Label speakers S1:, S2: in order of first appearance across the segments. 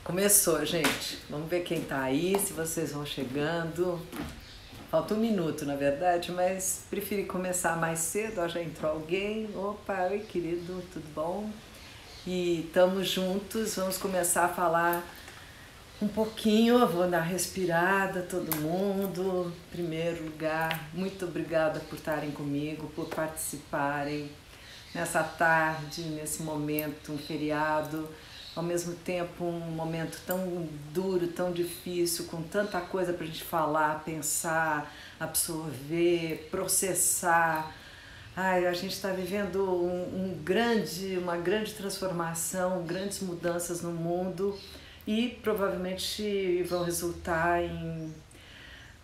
S1: Começou, gente. Vamos ver quem tá aí, se vocês vão chegando. Falta um minuto, na verdade, mas preferi começar mais cedo. Ó, já entrou alguém. Opa, oi, querido, tudo bom? E estamos juntos. Vamos começar a falar um pouquinho. Eu vou dar respirada, todo mundo. Em primeiro lugar, muito obrigada por estarem comigo, por participarem nessa tarde, nesse momento, um feriado. Ao mesmo tempo um momento tão duro, tão difícil, com tanta coisa para a gente falar, pensar, absorver, processar. Ai, a gente está vivendo uma grande transformação, grandes mudanças no mundo e provavelmente vão resultar em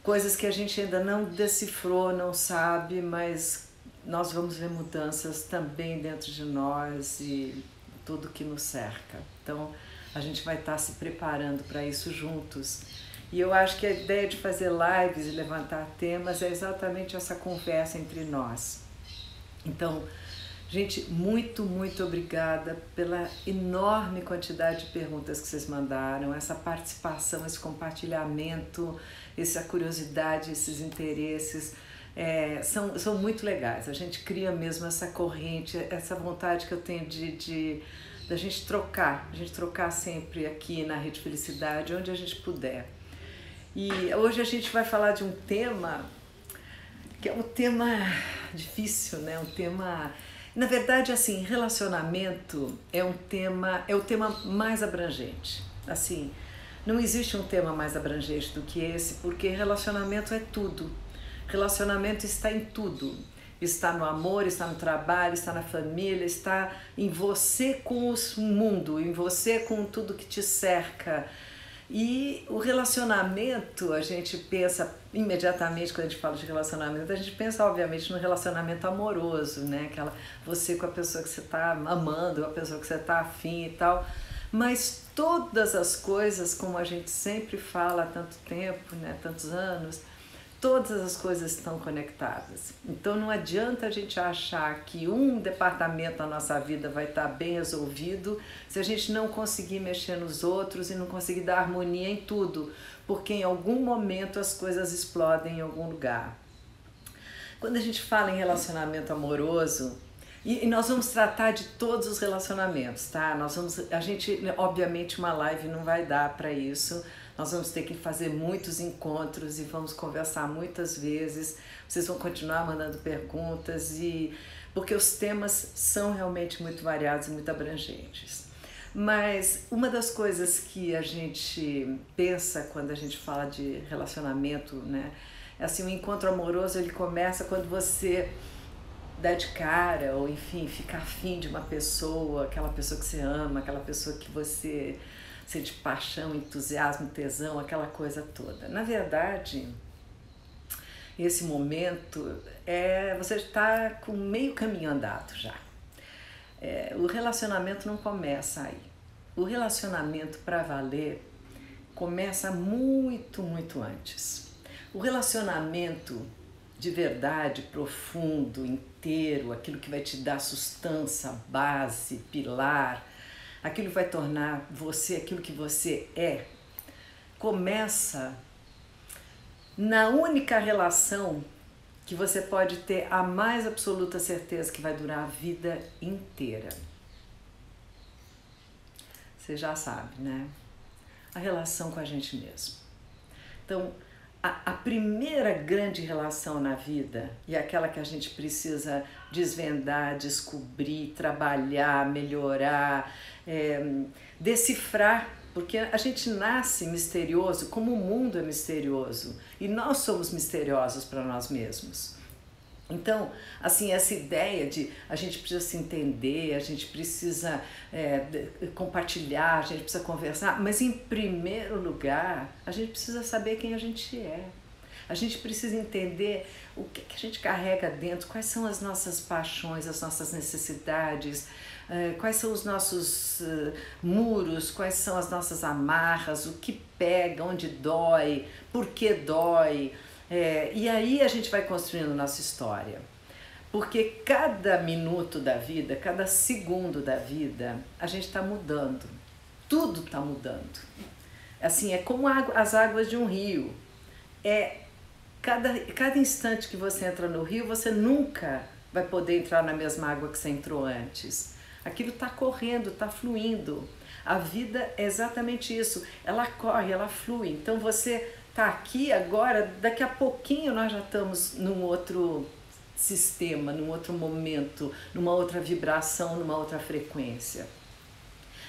S1: coisas que a gente ainda não decifrou, não sabe, mas nós vamos ver mudanças também dentro de nós e tudo que nos cerca. Então a gente vai estar se preparando para isso juntos. E eu acho que a ideia de fazer lives e levantar temas é exatamente essa conversa entre nós. Então, gente, muito obrigada pela enorme quantidade de perguntas que vocês mandaram, essa participação, esse compartilhamento, essa curiosidade, esses interesses. São muito legais. A gente cria mesmo essa corrente, essa vontade que eu tenho da gente trocar sempre aqui na Rede Felicidade, onde a gente puder. E hoje a gente vai falar de um tema que é um tema difícil, né? Um tema, na verdade, assim, relacionamento é o tema mais abrangente. Assim, não existe um tema mais abrangente do que esse, porque relacionamento é tudo. Relacionamento está em tudo. Está no amor, está no trabalho, está na família, está em você com o mundo, em você com tudo que te cerca. E o relacionamento, a gente pensa imediatamente, quando a gente fala de relacionamento, a gente pensa obviamente no relacionamento amoroso, né? Você com a pessoa que você está amando, a pessoa que você está afim e tal. Mas todas as coisas, como a gente sempre fala há tanto tempo, né? Tantos anos, todas as coisas estão conectadas. Então não adianta a gente achar que um departamento da nossa vida vai estar bem resolvido se a gente não conseguir mexer nos outros e não conseguir dar harmonia em tudo, porque em algum momento as coisas explodem em algum lugar. Quando a gente fala em relacionamento amoroso, e nós vamos tratar de todos os relacionamentos, tá? Obviamente uma live não vai dar para isso. Nós vamos ter que fazer muitos encontros e vamos conversar muitas vezes. Vocês vão continuar mandando perguntas, porque os temas são realmente muito variados e muito abrangentes. Mas uma das coisas que a gente pensa quando a gente fala de relacionamento, né? É assim, o encontro amoroso, ele começa quando você dá de cara, ou enfim, fica afim de uma pessoa, aquela pessoa que você ama, aquela pessoa que você sente paixão, entusiasmo, tesão, aquela coisa toda. Na verdade, esse momento você está com meio caminho andado já. O relacionamento não começa aí. O relacionamento para valer começa muito antes. O relacionamento de verdade, profundo, inteiro, aquilo que vai te dar sustância, base, pilar, aquilo que vai tornar você aquilo que você é, começa na única relação que você pode ter a mais absoluta certeza que vai durar a vida inteira. Você já sabe, né? A relação com a gente mesmo. Então, a primeira grande relação na vida, e aquela que a gente precisa desvendar, descobrir, trabalhar, melhorar, decifrar, porque a gente nasce misterioso, como o mundo é misterioso, e nós somos misteriosos para nós mesmos. Então, assim, essa ideia de a gente precisa se entender, a gente precisa compartilhar, a gente precisa conversar, mas em primeiro lugar, a gente precisa saber quem a gente é. A gente precisa entender o que a gente carrega dentro, quais são as nossas paixões, as nossas necessidades, quais são os nossos muros, quais são as nossas amarras, o que pega, onde dói, por que dói. E aí a gente vai construindo nossa história, porque cada minuto da vida, cada segundo da vida, a gente está mudando. tudo está mudando. Assim, é como as águas de um rio. Cada instante que você entra no rio, você nunca vai poder entrar na mesma água que você entrou antes. Aquilo está correndo, está fluindo. A vida é exatamente isso. Ela corre, ela flui. Então você está aqui agora, daqui a pouquinho nós já estamos num outro sistema, num outro momento, numa outra vibração, numa outra frequência.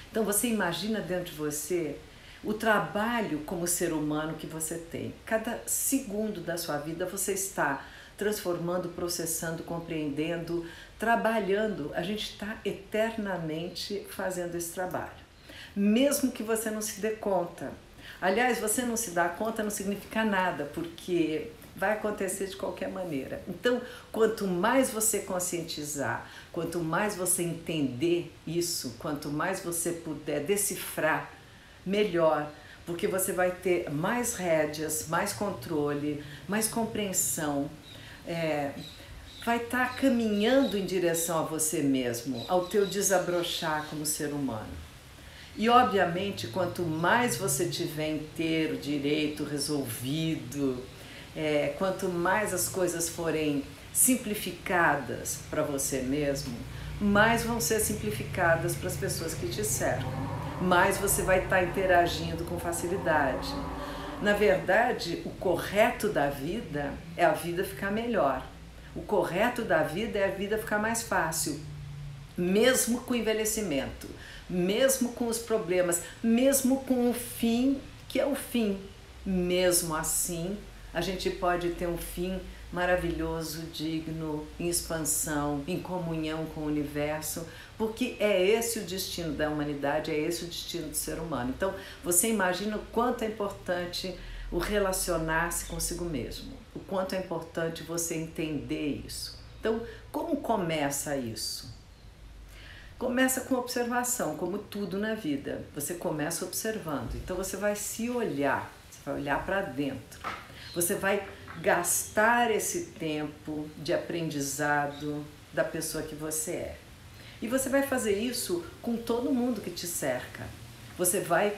S1: Então você imagina dentro de você o trabalho como ser humano que você tem. Cada segundo da sua vida você está transformando, processando, compreendendo, trabalhando. A gente está eternamente fazendo esse trabalho. Mesmo que você não se dê conta. Aliás, você não se dá conta não significa nada, porque vai acontecer de qualquer maneira. Então, quanto mais você conscientizar, quanto mais você entender isso, quanto mais você puder decifrar, melhor, porque você vai ter mais rédeas, mais controle, mais compreensão, vai estar caminhando em direção a você mesmo, ao teu desabrochar como ser humano. E obviamente, quanto mais você tiver inteiro, direito, resolvido, quanto mais as coisas forem simplificadas para você mesmo, mais vão ser simplificadas para as pessoas que te cercam, mais você vai estar interagindo com facilidade. Na verdade, o correto da vida é a vida ficar melhor. O correto da vida é a vida ficar mais fácil, mesmo com o envelhecimento, mesmo com os problemas, mesmo com o fim, que é o fim. Mesmo assim, a gente pode ter um fim maravilhoso, digno, em expansão, em comunhão com o universo, porque é esse o destino da humanidade, é esse o destino do ser humano. Então, você imagina o quanto é importante o relacionar-se consigo mesmo, o quanto é importante você entender isso. Então, como começa isso? Começa com observação, como tudo na vida. Você começa observando, então você vai se olhar, você vai olhar para dentro. Você vai gastar esse tempo de aprendizado da pessoa que você é. E você vai fazer isso com todo mundo que te cerca. Você vai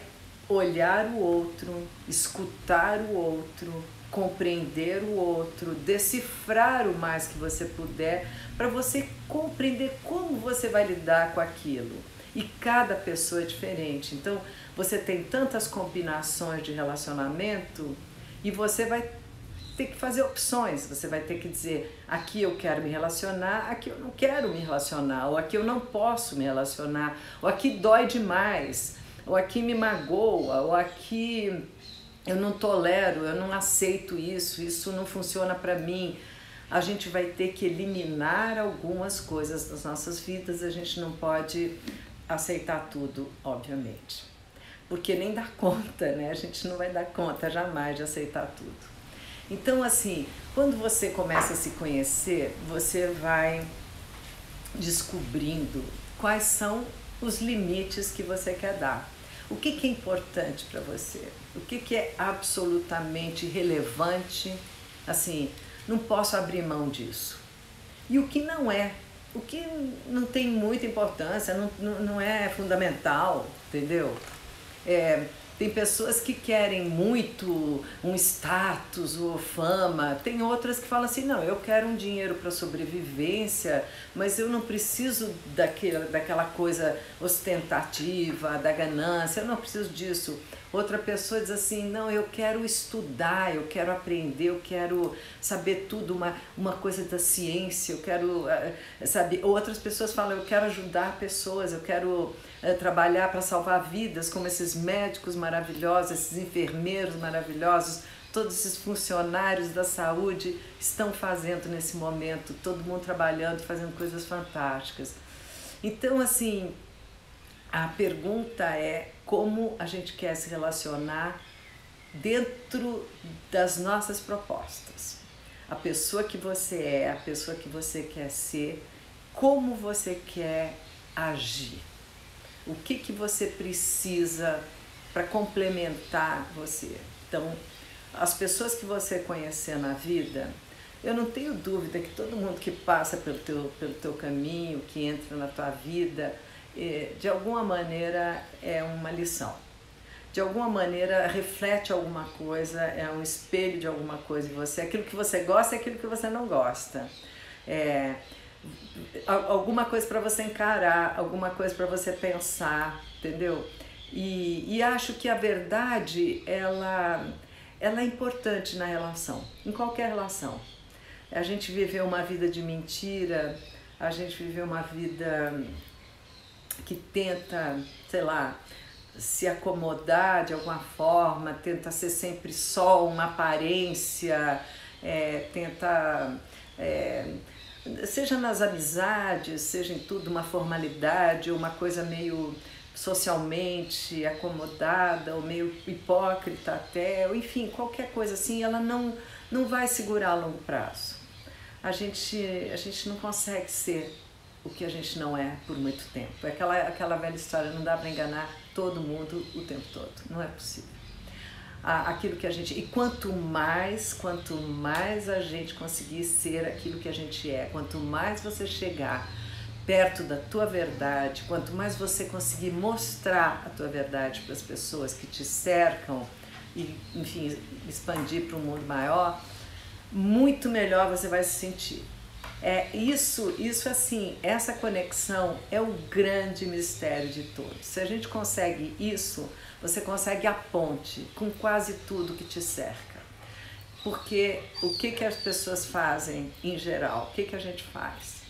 S1: olhar o outro, escutar o outro, compreender o outro, decifrar o mais que você puder para você compreender como você vai lidar com aquilo. E cada pessoa é diferente. Então, você tem tantas combinações de relacionamento e você vai ter que fazer opções. Você vai ter que dizer, aqui eu quero me relacionar, aqui eu não quero me relacionar, ou aqui eu não posso me relacionar, ou aqui dói demais, ou aqui me magoa, ou aqui eu não tolero, eu não aceito isso não funciona para mim. A gente vai ter que eliminar algumas coisas das nossas vidas, a gente não pode aceitar tudo, obviamente. Porque nem dá conta, né? A gente não vai dar conta jamais de aceitar tudo. Então, assim, quando você começa a se conhecer, você vai descobrindo quais são os limites que você quer dar. O que é importante para você? O que é absolutamente relevante? Assim, não posso abrir mão disso. E o que não é? O que não tem muita importância, não é fundamental, entendeu? Tem pessoas que querem muito um status ou fama, tem outras que falam assim, não, eu quero um dinheiro para sobrevivência, mas eu não preciso daquela coisa ostentativa, da ganância, eu não preciso disso. Outra pessoa diz assim, não, eu quero estudar, eu quero aprender, eu quero saber tudo, uma coisa da ciência, eu quero saber. Outras pessoas falam, eu quero ajudar pessoas, eu quero trabalhar para salvar vidas, como esses médicos maravilhosos, esses enfermeiros maravilhosos, todos esses funcionários da saúde estão fazendo nesse momento, todo mundo trabalhando, fazendo coisas fantásticas. Então, assim, a pergunta é como a gente quer se relacionar dentro das nossas propostas. A pessoa que você é, a pessoa que você quer ser, como você quer agir. O que você precisa para complementar você. Então, as pessoas que você conhecer na vida, eu não tenho dúvida que todo mundo que passa pelo teu caminho, que entra na tua vida, de alguma maneira é uma lição. De alguma maneira reflete alguma coisa, é um espelho de alguma coisa em você. Aquilo que você gosta é aquilo que você não gosta. Alguma coisa para você encarar, alguma coisa para você pensar, entendeu? E acho que a verdade, ela é importante na relação, em qualquer relação. A gente viveu uma vida de mentira, a gente viveu uma vida que tenta, sei lá, se acomodar de alguma forma, tenta ser sempre só uma aparência, tenta, seja nas amizades, seja em tudo, uma formalidade, uma coisa meio socialmente acomodada, ou meio hipócrita até, ou enfim, qualquer coisa assim, ela não vai segurar a longo prazo. A gente não consegue ser o que a gente não é por muito tempo. É aquela velha história, não dá para enganar todo mundo o tempo todo, não é possível. Aquilo que a gente... E quanto mais a gente conseguir ser aquilo que a gente é, quanto mais você chegar perto da tua verdade, quanto mais você conseguir mostrar a tua verdade para as pessoas que te cercam e, enfim, expandir para um mundo maior, muito melhor você vai se sentir. Isso assim, essa conexão é o grande mistério de todos. Se a gente consegue isso, você consegue a ponte com quase tudo que te cerca. Porque o que as pessoas fazem em geral? O que a gente faz?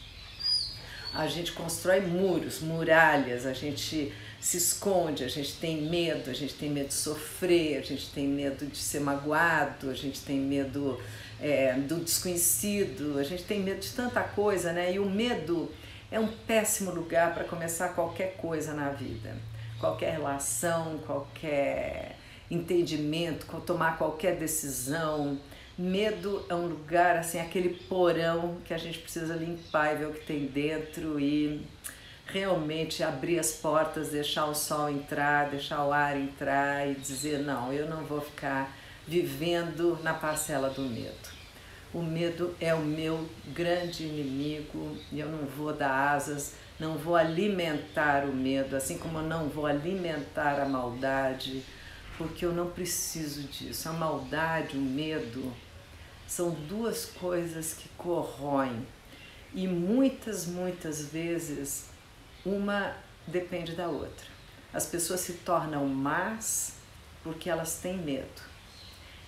S1: A gente constrói muros, muralhas, a gente se esconde, a gente tem medo de sofrer, a gente tem medo de ser magoado, a gente tem medo do desconhecido, a gente tem medo de tanta coisa, né? E o medo é um péssimo lugar para começar qualquer coisa na vida, qualquer relação, qualquer entendimento, tomar qualquer decisão. Medo é um lugar, assim, aquele porão que a gente precisa limpar e ver o que tem dentro e realmente abrir as portas, deixar o sol entrar, deixar o ar entrar e dizer, não, eu não vou ficar vivendo na parcela do medo. O medo é o meu grande inimigo e eu não vou dar asas, não vou alimentar o medo, assim como eu não vou alimentar a maldade, porque eu não preciso disso. A maldade, o medo, são duas coisas que corroem e muitas vezes uma depende da outra. As pessoas se tornam más porque elas têm medo.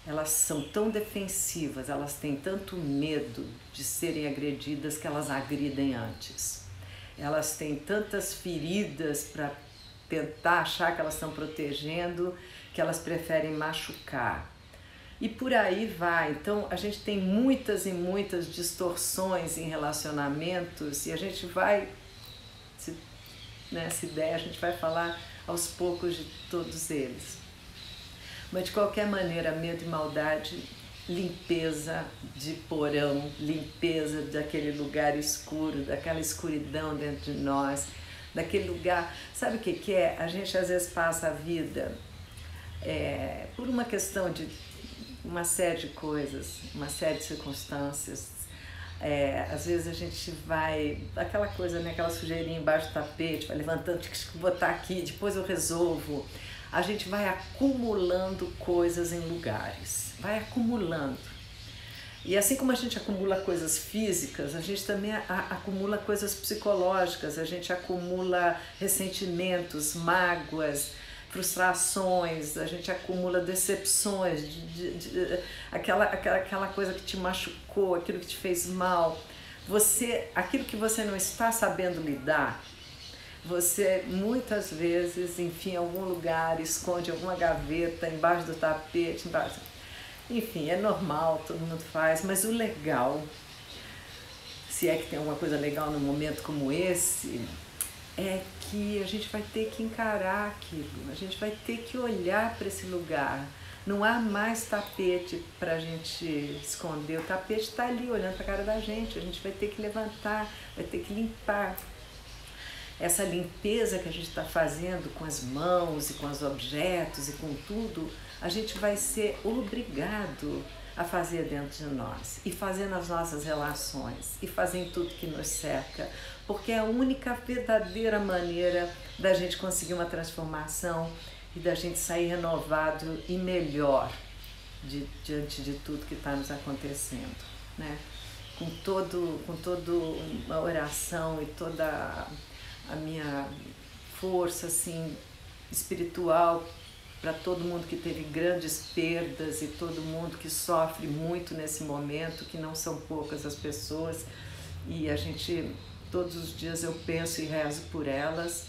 S1: Elas são tão defensivas, elas têm tanto medo de serem agredidas que elas agridem antes. Elas têm tantas feridas para tentar achar que elas estão protegendo, que elas preferem machucar. E por aí vai. Então a gente tem muitas e muitas distorções em relacionamentos e a gente vai, se der, a gente vai falar aos poucos de todos eles. Mas de qualquer maneira, medo e maldade, limpeza de porão, limpeza daquele lugar escuro, daquela escuridão dentro de nós, daquele lugar... Sabe o que é? A gente às vezes passa a vida por uma questão de uma série de coisas, uma série de circunstâncias. Às vezes a gente vai, aquela coisa, né, aquela sujeirinha embaixo do tapete, vai levantando, tem que botar aqui, depois eu resolvo. A gente vai acumulando coisas em lugares, vai acumulando. E assim como a gente acumula coisas físicas, a gente também acumula coisas psicológicas, a gente acumula ressentimentos, mágoas, frustrações, a gente acumula decepções, aquela coisa que te machucou, aquilo que te fez mal. Aquilo que você não está sabendo lidar, você muitas vezes enfia em algum lugar, esconde em alguma gaveta, embaixo do tapete, enfim, é normal, todo mundo faz, mas o legal, se é que tem alguma coisa legal num momento como esse, é que a gente vai ter que encarar aquilo, a gente vai ter que olhar para esse lugar. Não há mais tapete para a gente esconder, o tapete está ali olhando para a cara da gente, a gente vai ter que levantar, vai ter que limpar. Essa limpeza que a gente está fazendo com as mãos e com os objetos e com tudo, a gente vai ser obrigado a fazer dentro de nós e fazer nas nossas relações e fazer em tudo que nos cerca, porque é a única verdadeira maneira da gente conseguir uma transformação e da gente sair renovado e melhor diante de tudo que está nos acontecendo, né? Com todo uma oração e toda a minha força assim espiritual para todo mundo que teve grandes perdas e todo mundo que sofre muito nesse momento, que não são poucas as pessoas, e a gente, todos os dias eu penso e rezo por elas,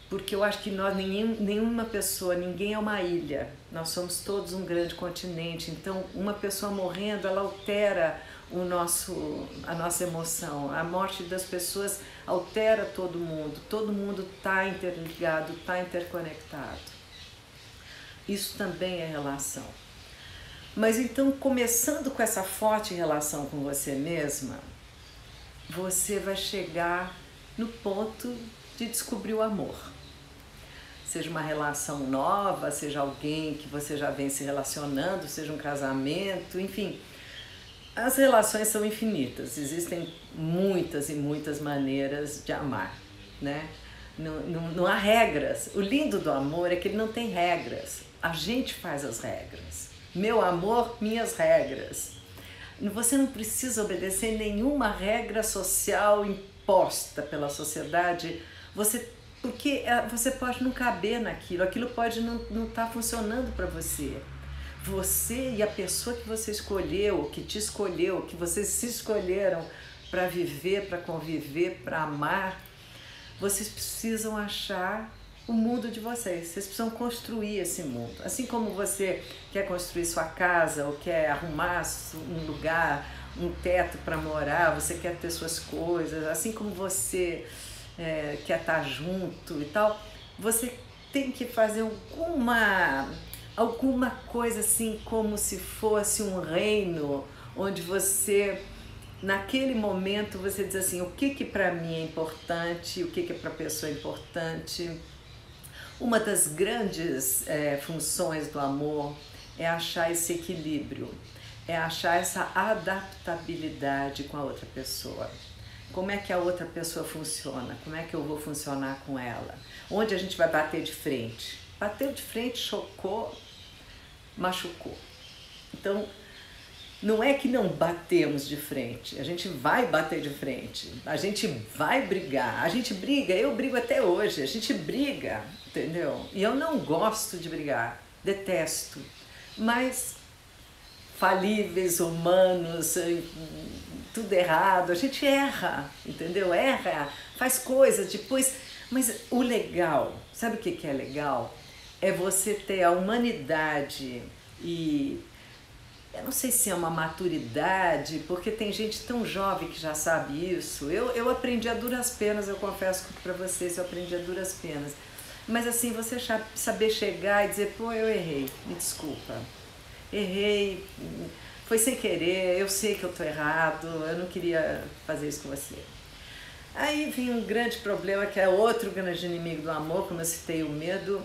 S1: porque eu acho que nós, nenhuma pessoa, ninguém é uma ilha, nós somos todos um grande continente, então uma pessoa morrendo, ela altera a nossa emoção, a morte das pessoas altera todo mundo está interligado, está interconectado. Isso também é relação. Mas então, começando com essa forte relação com você mesma, você vai chegar no ponto de descobrir o amor. Seja uma relação nova, seja alguém que você já vem se relacionando, seja um casamento, enfim. As relações são infinitas, existem muitas e muitas maneiras de amar, né? Não há regras. O lindo do amor é que ele não tem regras. A gente faz as regras. Meu amor, minhas regras. Você não precisa obedecer nenhuma regra social imposta pela sociedade, porque você pode não caber naquilo, aquilo pode não estar funcionando para você. Você e a pessoa que você escolheu, que te escolheu, que vocês se escolheram para viver, para conviver, para amar, vocês precisam achar o mundo de vocês, vocês precisam construir esse mundo. Assim como você quer construir sua casa ou quer arrumar um lugar, um teto para morar, você quer ter suas coisas, assim como você quer estar junto e tal, você tem que fazer alguma coisa assim como se fosse um reino onde você, naquele momento, você diz assim, o que para mim é importante, o que para a pessoa é importante. Uma das grandes funções do amor é achar esse equilíbrio, é achar essa adaptabilidade com a outra pessoa. Como é que a outra pessoa funciona? Como é que eu vou funcionar com ela? Onde a gente vai bater de frente? Bateu de frente, chocou, machucou. Então, não é que não batemos de frente, a gente vai bater de frente, a gente vai brigar, a gente briga, eu brigo até hoje, a gente briga, entendeu? E eu não gosto de brigar, detesto, mas falíveis, humanos, tudo errado, a gente erra, entendeu? Erra, faz coisas, depois... Mas o legal, sabe o que é legal? É você ter a humanidade e... Eu não sei se é uma maturidade, porque tem gente tão jovem que já sabe isso. Eu aprendi a duras penas, eu confesso para vocês, eu aprendi a duras penas. Mas assim, você saber chegar e dizer, pô, eu errei, me desculpa. Errei, foi sem querer, eu sei que eu tô errado, eu não queria fazer isso com você. Aí vem um grande problema, que é outro grande inimigo do amor, como eu citei o medo.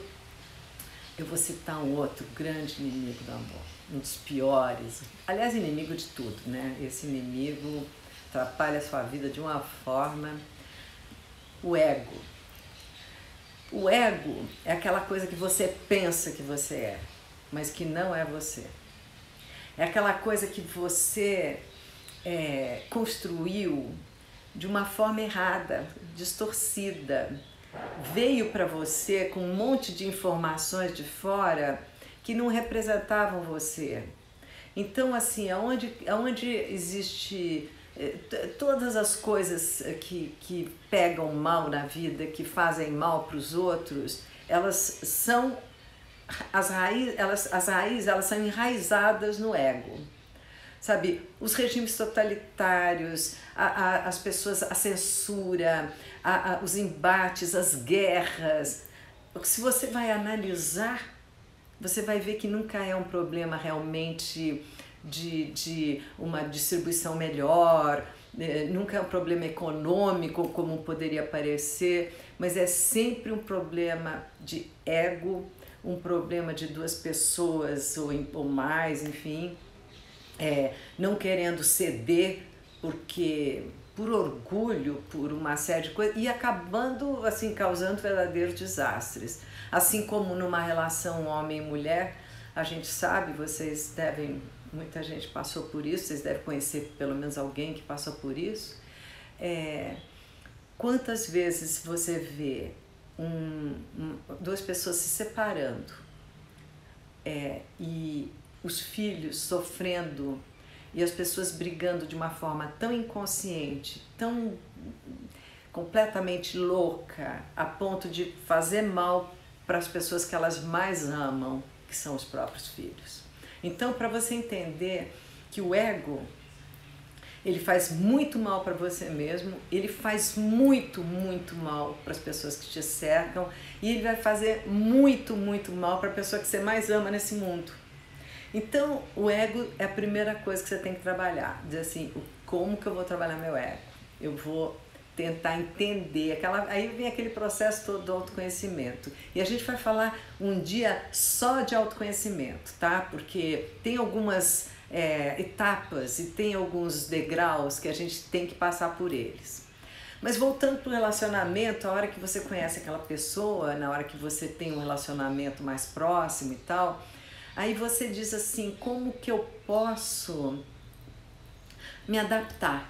S1: Eu vou citar um outro grande inimigo do amor, um dos piores, aliás, inimigo de tudo, né? Esse inimigo atrapalha a sua vida de uma forma, o ego. O ego é aquela coisa que você pensa que você é, mas que não é você. É aquela coisa que você construiu de uma forma errada, distorcida, veio para você com um monte de informações de fora que não representavam você. Então, assim, aonde existe todas as coisas que pegam mal na vida, que fazem mal para os outros, elas são as raízes, elas são enraizadas no ego. Sabe, os regimes totalitários, as pessoas, a censura, os embates, as guerras. Se você vai analisar, você vai ver que nunca é um problema realmente de uma distribuição melhor, nunca é um problema econômico como poderia parecer, mas é sempre um problema de ego, um problema de duas pessoas ou mais, enfim, não querendo ceder porque por orgulho, por uma série de coisas, e acabando assim causando verdadeiros desastres. Assim como numa relação homem e mulher, a gente sabe, vocês devem, muita gente passou por isso, vocês devem conhecer pelo menos alguém que passou por isso. Quantas vezes você vê duas pessoas se separando e os filhos sofrendo e as pessoas brigando de uma forma tão inconsciente, tão completamente louca, a ponto de fazer mal para as pessoas que elas mais amam, que são os próprios filhos. Então, para você entender que o ego, ele faz muito mal para você mesmo, ele faz muito, muito mal para as pessoas que te cercam e ele vai fazer muito, muito mal para a pessoa que você mais ama nesse mundo. Então, o ego é a primeira coisa que você tem que trabalhar. Dizer assim, como que eu vou trabalhar meu ego? Eu vou tentar entender, aí vem aquele processo todo do autoconhecimento. E a gente vai falar um dia só de autoconhecimento, tá? Porque tem algumas etapas e tem alguns degraus que a gente tem que passar por eles. Mas voltando para o relacionamento, a hora que você conhece aquela pessoa, na hora que você tem um relacionamento mais próximo e tal, aí você diz assim, como que eu posso me adaptar?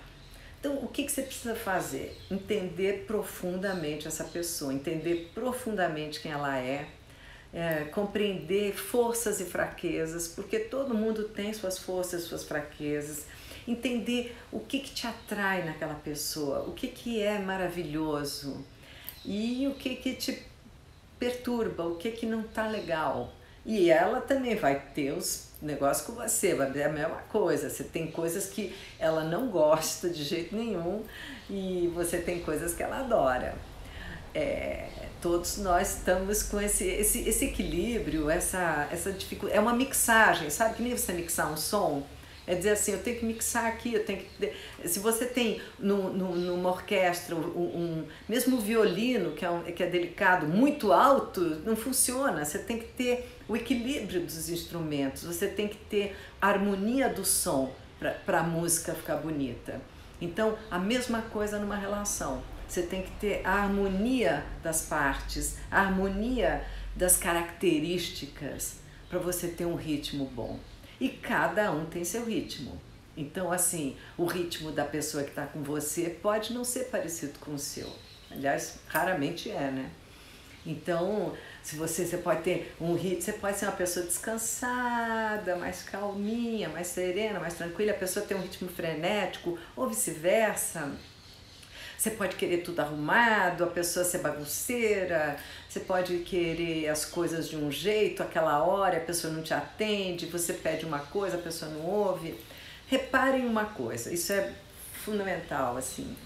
S1: Então, o que você precisa fazer? Entender profundamente essa pessoa, entender profundamente quem ela compreender forças e fraquezas, porque todo mundo tem suas forças, suas fraquezas, entender o que te atrai naquela pessoa, o que é maravilhoso e o que te perturba, o que não tá legal. E ela também vai ter os negócios com você, vai ser a mesma coisa. Você tem coisas que ela não gosta de jeito nenhum e você tem coisas que ela adora. Todos nós estamos com esse equilíbrio, essa dificuldade. É uma mixagem, sabe? Que nem você mixar um som. É dizer assim, eu tenho que mixar aqui, eu tenho que... Se você tem numa orquestra, mesmo o violino, que é delicado, muito alto, não funciona. Você tem que ter o equilíbrio dos instrumentos, você tem que ter a harmonia do som para a música ficar bonita. Então, a mesma coisa numa relação. Você tem que ter a harmonia das partes, a harmonia das características para você ter um ritmo bom. E cada um tem seu ritmo. Então, assim, o ritmo da pessoa que está com você pode não ser parecido com o seu. Aliás, raramente é, né? Então, se você pode ter um ritmo, você pode ser uma pessoa descansada, mais calminha, mais serena, mais tranquila. A pessoa tem um ritmo frenético, ou vice-versa. Você pode querer tudo arrumado, a pessoa ser bagunceira, você pode querer as coisas de um jeito, aquela hora a pessoa não te atende, você pede uma coisa, a pessoa não ouve. Reparem uma coisa, isso é fundamental, assim,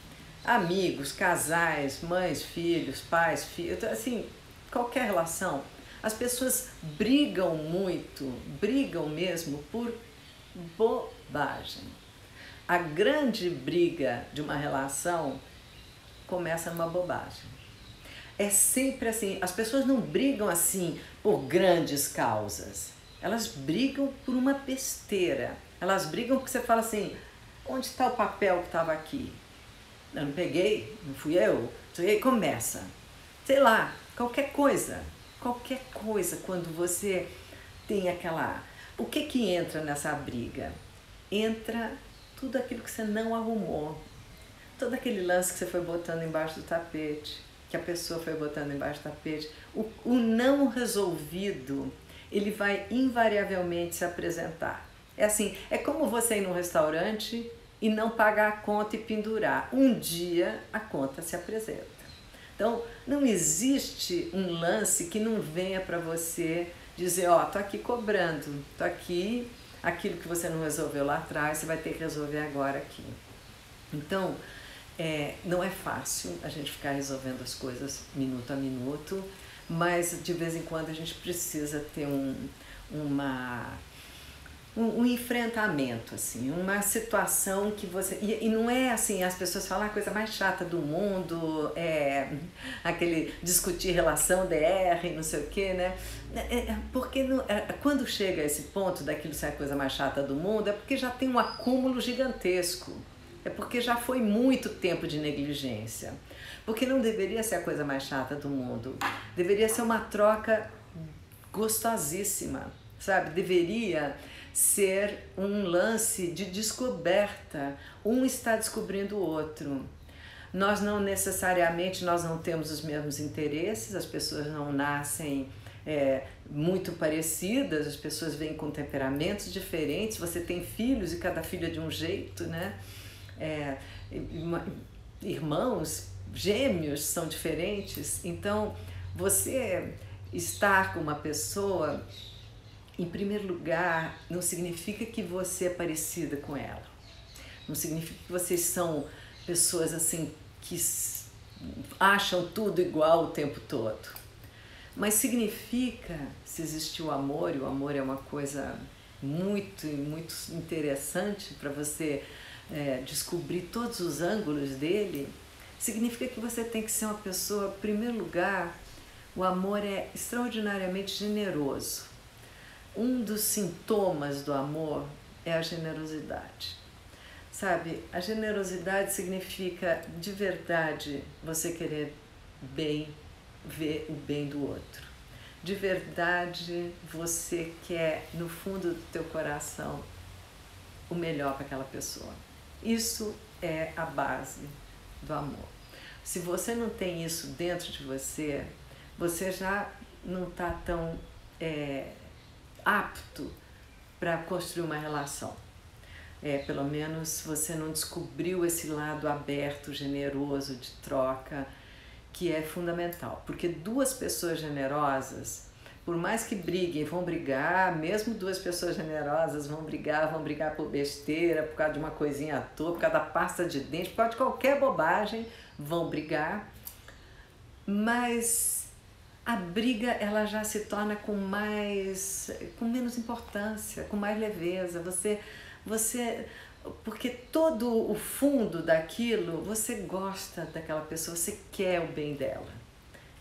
S1: amigos, casais, mães, filhos, pais, filhos, assim, qualquer relação, as pessoas brigam muito, brigam mesmo por bobagem. A grande briga de uma relação começa numa bobagem. É sempre assim, as pessoas não brigam assim por grandes causas. Elas brigam por uma besteira. Elas brigam porque você fala assim, onde está o papel que estava aqui? Eu não peguei, não fui eu. E aí começa. Sei lá, qualquer coisa, quando você tem aquela... O que entra nessa briga? Entra tudo aquilo que você não arrumou. Todo aquele lance que você foi botando embaixo do tapete, que a pessoa foi botando embaixo do tapete, o não resolvido, ele vai invariavelmente se apresentar. É assim, é como você ir num restaurante e não pagar a conta e pendurar. Um dia a conta se apresenta. Então, não existe um lance que não venha para você dizer, ó, tô aqui cobrando, tô aqui, aquilo que você não resolveu lá atrás, você vai ter que resolver agora aqui. Então, não é fácil a gente ficar resolvendo as coisas minuto a minuto, mas de vez em quando a gente precisa ter um enfrentamento, assim, uma situação que você... E não é assim, as pessoas falam a coisa mais chata do mundo, aquele discutir relação DR, não sei o quê, né? Porque quando chega a esse ponto daquilo ser a coisa mais chata do mundo, é porque já tem um acúmulo gigantesco. é porque já foi muito tempo de negligência. Porque não deveria ser a coisa mais chata do mundo. Deveria ser uma troca gostosíssima, sabe? Deveria ser um lance de descoberta. Um está descobrindo o outro. Nós não temos os mesmos interesses, as pessoas não nascem muito parecidas, as pessoas vêm com temperamentos diferentes, você tem filhos e cada filho é de um jeito, né? Irmãos, gêmeos são diferentes, então você estar com uma pessoa, em primeiro lugar, não significa que você é parecida com ela, não significa que vocês são pessoas assim que acham tudo igual o tempo todo. Mas significa, se existe o amor, e o amor é uma coisa muito, muito interessante para você descobrir todos os ângulos dele, significa que você tem que ser uma pessoa, em primeiro lugar, o amor é extraordinariamente generoso. Um dos sintomas do amor é a generosidade. Sabe, a generosidade significa de verdade você querer ver o bem do outro. De verdade você quer no fundo do teu coração o melhor para aquela pessoa. Isso é a base do amor. Se você não tem isso dentro de você, você já não está tão apto para construir uma relação. Pelo menos você não descobriu esse lado aberto, generoso, de troca, que é fundamental. Porque duas pessoas generosas, por mais que briguem, vão brigar, mesmo duas pessoas generosas vão brigar por besteira, por causa de uma coisinha à toa, por causa da pasta de dente, por causa de qualquer bobagem, vão brigar. Mas a briga ela já se torna com menos importância, com mais leveza. Porque todo o fundo daquilo, você gosta daquela pessoa, você quer o bem dela.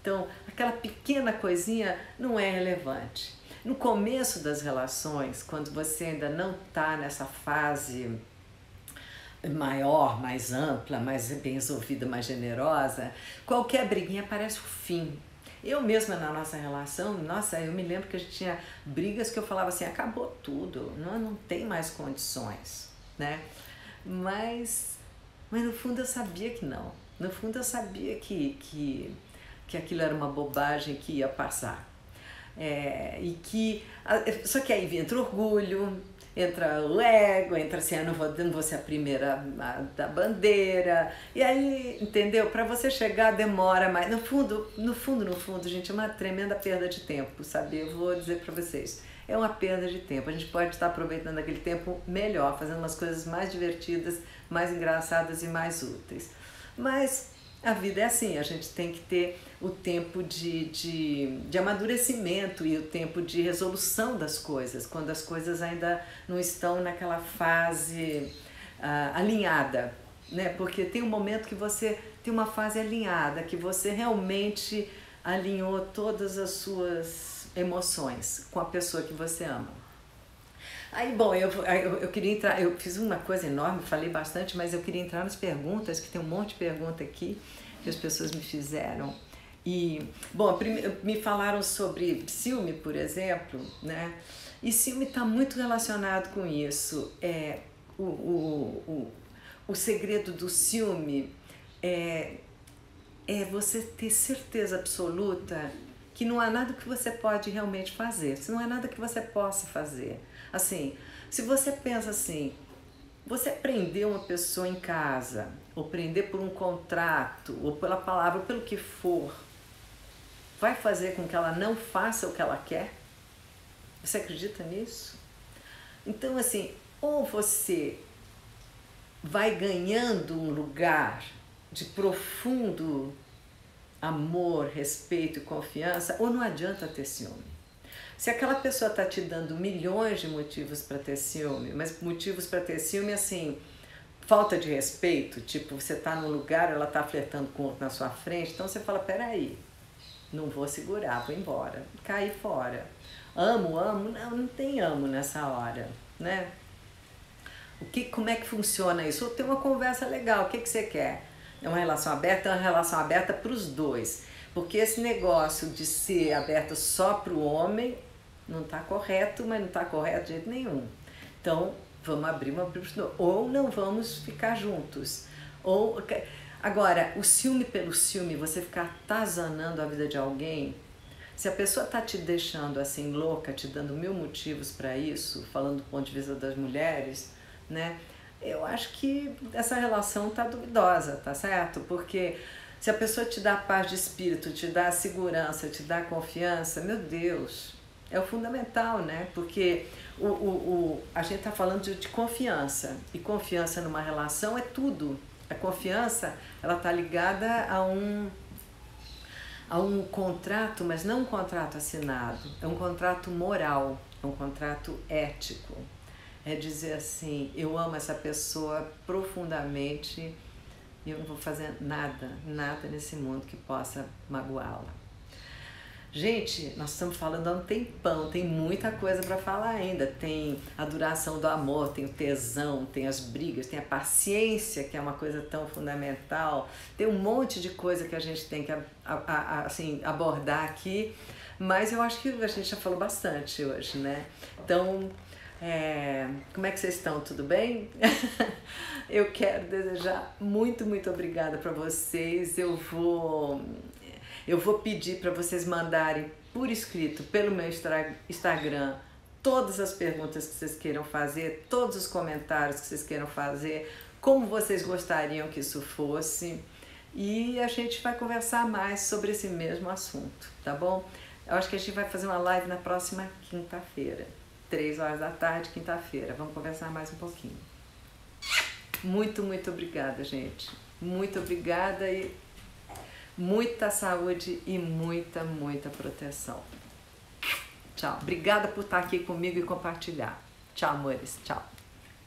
S1: Então, aquela pequena coisinha não é relevante. No começo das relações, quando você ainda não está nessa fase maior, mais ampla, mais bem resolvida, mais generosa, qualquer briguinha parece o fim. Eu mesma na nossa relação, eu me lembro que a gente tinha brigas que eu falava assim, acabou tudo, não tem mais condições, né? Mas no fundo eu sabia que não. No fundo eu sabia que aquilo era uma bobagem que ia passar. Só que aí entra o orgulho, entra o ego, entra assim, eu não vou ser a primeira da bandeira. E aí, entendeu? Para você chegar demora mais. No fundo, gente, é uma tremenda perda de tempo, sabe? Eu vou dizer para vocês, é uma perda de tempo. A gente pode estar aproveitando aquele tempo melhor, fazendo umas coisas mais divertidas, mais engraçadas e mais úteis. Mas a vida é assim, a gente tem que ter o tempo de amadurecimento e o tempo de resolução das coisas, quando as coisas ainda não estão naquela fase alinhada, né? Porque tem um momento que você tem uma fase alinhada, que você realmente alinhou todas as suas emoções com a pessoa que você ama. Aí, bom, eu queria entrar, eu fiz uma coisa enorme, falei bastante, mas eu queria entrar nas perguntas, que tem um monte de pergunta aqui que as pessoas me fizeram. E, bom, me falaram sobre ciúme, por exemplo, né? E ciúme está muito relacionado com isso. O segredo do ciúme é você ter certeza absoluta que não há nada que você pode realmente fazer, se não há nada que você possa fazer. Assim, se você pensa assim, você prender uma pessoa em casa, ou prender por um contrato, ou pela palavra, ou pelo que for, vai fazer com que ela não faça o que ela quer? Você acredita nisso? Então, assim, ou você vai ganhando um lugar de profundo amor, respeito e confiança, ou não adianta ter ciúme. Se aquela pessoa está te dando milhões de motivos para ter ciúme, mas motivos para ter ciúme, assim, falta de respeito, tipo, você está num lugar, ela está flertando com outro na sua frente, então você fala, peraí, não vou segurar, vou embora, cair fora. Amo, não tem amo nessa hora, né? Como é que funciona isso? Ou ter uma conversa legal, o que você quer? É uma relação aberta? É uma relação aberta para os dois. Porque esse negócio de ser aberto só para o homem não está correto, mas não está correto de jeito nenhum. Então, vamos abrir para os dois. Ou não vamos ficar juntos. Agora, o ciúme pelo ciúme, você ficar atazanando a vida de alguém, se a pessoa está te deixando assim louca, te dando 1000 motivos para isso, falando do ponto de vista das mulheres, né? Eu acho que essa relação tá duvidosa, tá certo? Porque se a pessoa te dá paz de espírito, te dá segurança, te dá confiança, meu Deus, é o fundamental, né? Porque a gente tá falando de confiança, e confiança numa relação é tudo. A confiança, ela tá ligada a um contrato, mas não um contrato assinado, é um contrato moral, é um contrato ético. É dizer assim, eu amo essa pessoa profundamente e eu não vou fazer nada nesse mundo que possa magoá-la. Gente, nós estamos falando há um tempão, tem muita coisa para falar ainda. Tem a duração do amor, tem o tesão, tem as brigas, tem a paciência, que é uma coisa tão fundamental. Tem um monte de coisa que a gente tem que assim, abordar aqui, mas eu acho que a gente já falou bastante hoje, né? Então, como é que vocês estão? Tudo bem? Eu quero desejar muito obrigada para vocês. Eu vou pedir para vocês mandarem por escrito, pelo meu Instagram, todas as perguntas que vocês queiram fazer, todos os comentários que vocês queiram fazer, como vocês gostariam que isso fosse. E a gente vai conversar mais sobre esse mesmo assunto, tá bom? Eu acho que a gente vai fazer uma live na próxima quinta-feira. 3 horas da tarde, quinta-feira. Vamos conversar mais um pouquinho. Muito obrigada, gente. Muito obrigada e muita saúde e muita proteção. Tchau. Obrigada por estar aqui comigo e compartilhar. Tchau, amores. Tchau.